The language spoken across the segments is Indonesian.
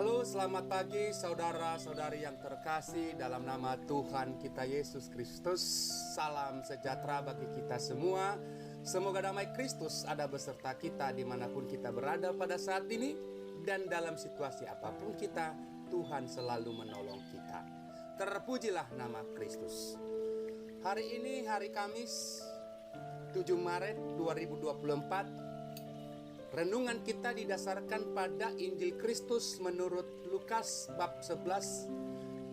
Halo, selamat pagi saudara-saudari yang terkasih dalam nama Tuhan kita Yesus Kristus. Salam sejahtera bagi kita semua. Semoga damai Kristus ada beserta kita dimanapun kita berada pada saat ini. Dan dalam situasi apapun kita, Tuhan selalu menolong kita. Terpujilah nama Kristus. Hari ini hari Kamis 7 Maret 2024. Renungan kita didasarkan pada Injil Kristus menurut Lukas bab 11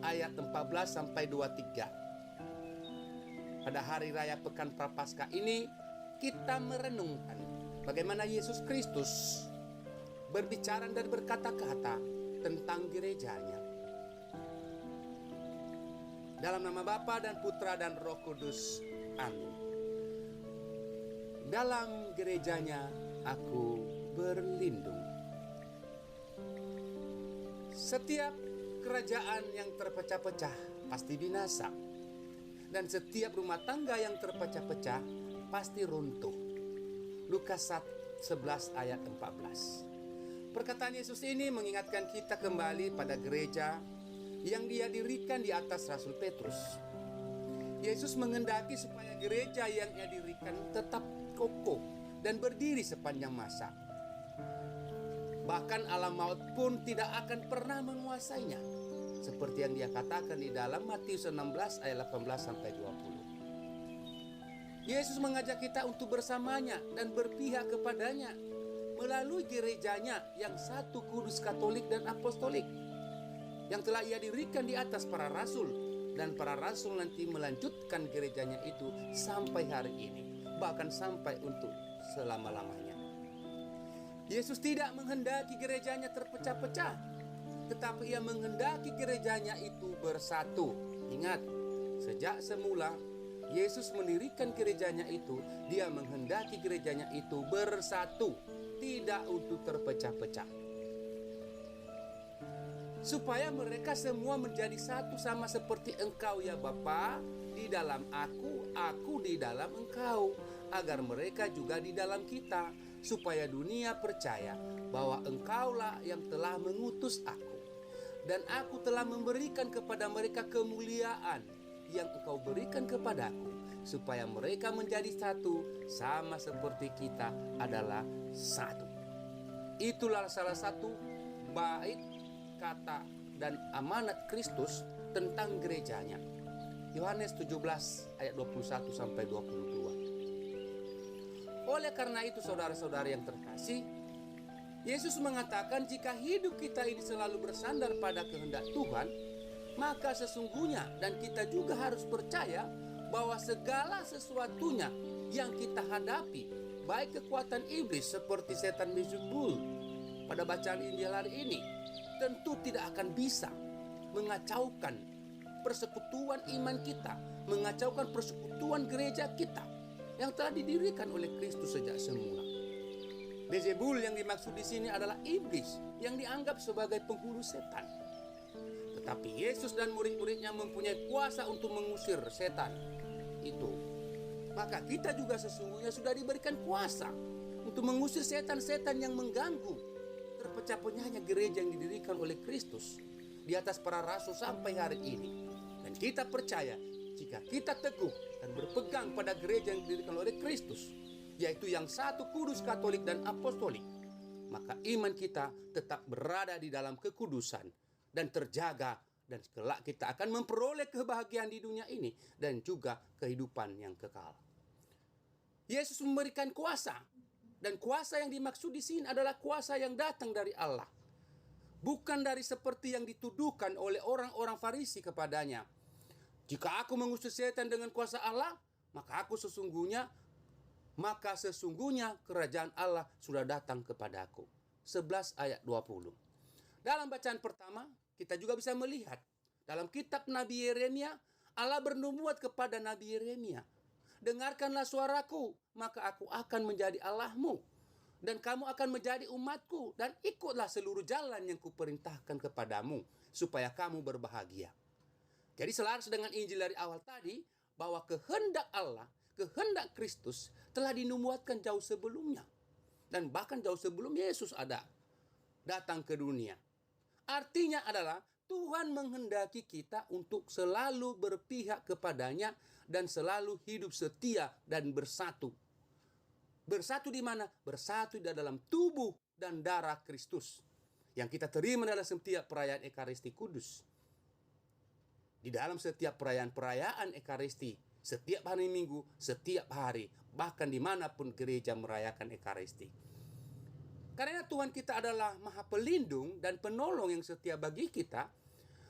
ayat 14 sampai 23. Pada hari raya Pekan Prapaskah ini kita merenungkan bagaimana Yesus Kristus berbicara dan berkata-kata tentang gerejanya. Dalam nama Bapa dan Putra dan Roh Kudus. Amin. Dalam gerejanya aku berlindung. Setiap kerajaan yang terpecah-pecah pasti binasa, dan setiap rumah tangga yang terpecah-pecah pasti runtuh. Lukas 11 ayat 14. Perkataan Yesus ini mengingatkan kita kembali pada gereja yang Dia dirikan di atas Rasul Petrus. Yesus menghendaki supaya gereja yang Ia dirikan tetap kokoh dan berdiri sepanjang masa. Bahkan alam maut pun tidak akan pernah menguasainya, seperti yang Dia katakan di dalam Matius 16 ayat 18 sampai 20. Yesus mengajak kita untuk bersamanya dan berpihak kepadanya melalui gerejanya yang satu, kudus, katolik dan apostolik, yang telah Ia dirikan di atas para rasul, dan para rasul nanti melanjutkan gerejanya itu sampai hari ini, bahkan sampai untuk selama-lamanya. Yesus tidak menghendaki gerejanya terpecah-pecah, tetapi Ia menghendaki gerejanya itu bersatu. Ingat, sejak semula Yesus mendirikan gerejanya itu, Dia menghendaki gerejanya itu bersatu, tidak untuk terpecah-pecah, supaya mereka semua menjadi satu, sama seperti Engkau ya Bapa di dalam aku di dalam Engkau, agar mereka juga di dalam kita, supaya dunia percaya bahwa Engkaulah yang telah mengutus aku, dan aku telah memberikan kepada mereka kemuliaan yang Engkau berikan kepadaku, supaya mereka menjadi satu, sama seperti kita adalah satu. Itulah salah satu bait kata dan amanat Kristus tentang gerejanya. Yohanes 17 ayat 21 sampai 22. Oleh karena itu saudara-saudara yang terkasih, Yesus mengatakan jika hidup kita ini selalu bersandar pada kehendak Tuhan, maka sesungguhnya dan kita juga harus percaya bahwa segala sesuatunya yang kita hadapi, baik kekuatan iblis seperti setan Beelzebul pada bacaan Injil hari ini, tentu tidak akan bisa mengacaukan persekutuan iman kita, mengacaukan persekutuan gereja kita yang telah didirikan oleh Kristus sejak semula. Beelzebul yang dimaksud di sini adalah iblis yang dianggap sebagai penghulu setan. Tetapi Yesus dan murid-muridnya mempunyai kuasa untuk mengusir setan itu. Maka kita juga sesungguhnya sudah diberikan kuasa untuk mengusir setan-setan yang mengganggu terpecah-pecahnya gereja yang didirikan oleh Kristus di atas para rasul sampai hari ini. Dan kita percaya jika kita teguh dan berpegang pada gereja yang didirikan oleh Kristus, yaitu yang satu, kudus, katolik dan apostolik, maka iman kita tetap berada di dalam kekudusan dan terjaga, dan kelak kita akan memperoleh kebahagiaan di dunia ini dan juga kehidupan yang kekal. Yesus memberikan kuasa, dan kuasa yang dimaksud di sini adalah kuasa yang datang dari Allah, bukan dari seperti yang dituduhkan oleh orang-orang Farisi kepadanya. Jika aku mengusir setan dengan kuasa Allah, maka sesungguhnya kerajaan Allah sudah datang kepadaku. 11 ayat 20. Dalam bacaan pertama, kita juga bisa melihat dalam kitab Nabi Yeremia, Allah bernubuat kepada Nabi Yeremia, dengarkanlah suaraku, maka aku akan menjadi Allahmu, dan kamu akan menjadi umatku, dan ikutlah seluruh jalan yang kuperintahkan kepadamu, supaya kamu berbahagia. Jadi selaras dengan Injil dari awal tadi, bahwa kehendak Allah, kehendak Kristus telah dinubuatkan jauh sebelumnya. Dan bahkan jauh sebelum Yesus datang ke dunia. Artinya adalah Tuhan menghendaki kita untuk selalu berpihak kepadanya dan selalu hidup setia dan bersatu. Bersatu di mana? Bersatu di dalam tubuh dan darah Kristus yang kita terima dalam setiap perayaan Ekaristi Kudus. Di dalam setiap perayaan-perayaan Ekaristi, setiap hari Minggu, setiap hari, bahkan dimanapun gereja merayakan Ekaristi. Karena Tuhan kita adalah Maha Pelindung dan Penolong yang setia bagi kita,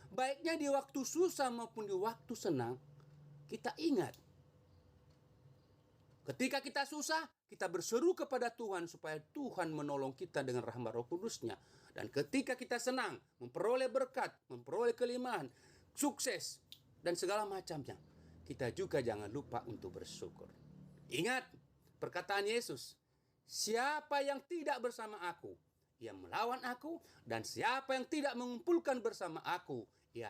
baiknya di waktu susah maupun di waktu senang, kita ingat. Ketika kita susah, kita berseru kepada Tuhan supaya Tuhan menolong kita dengan rahmat Roh Kudus-Nya. Dan ketika kita senang, memperoleh berkat, memperoleh kelimpahan, sukses, dan segala macamnya, kita juga jangan lupa untuk bersyukur. Ingat perkataan Yesus, siapa yang tidak bersama aku, ia melawan aku, dan siapa yang tidak mengumpulkan bersama aku, ia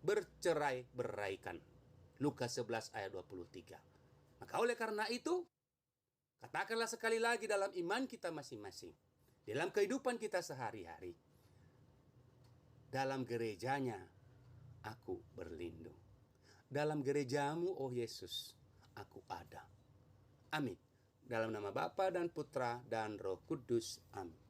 bercerai-beraikan. Lukas 11 ayat 23. Maka oleh karena itu, katakanlah sekali lagi dalam iman kita masing-masing, dalam kehidupan kita sehari-hari, dalam gerejanya aku berlindung. Dalam gerejamu, oh Yesus, aku ada. Amin. Dalam nama Bapa dan Putra dan Roh Kudus. Amin.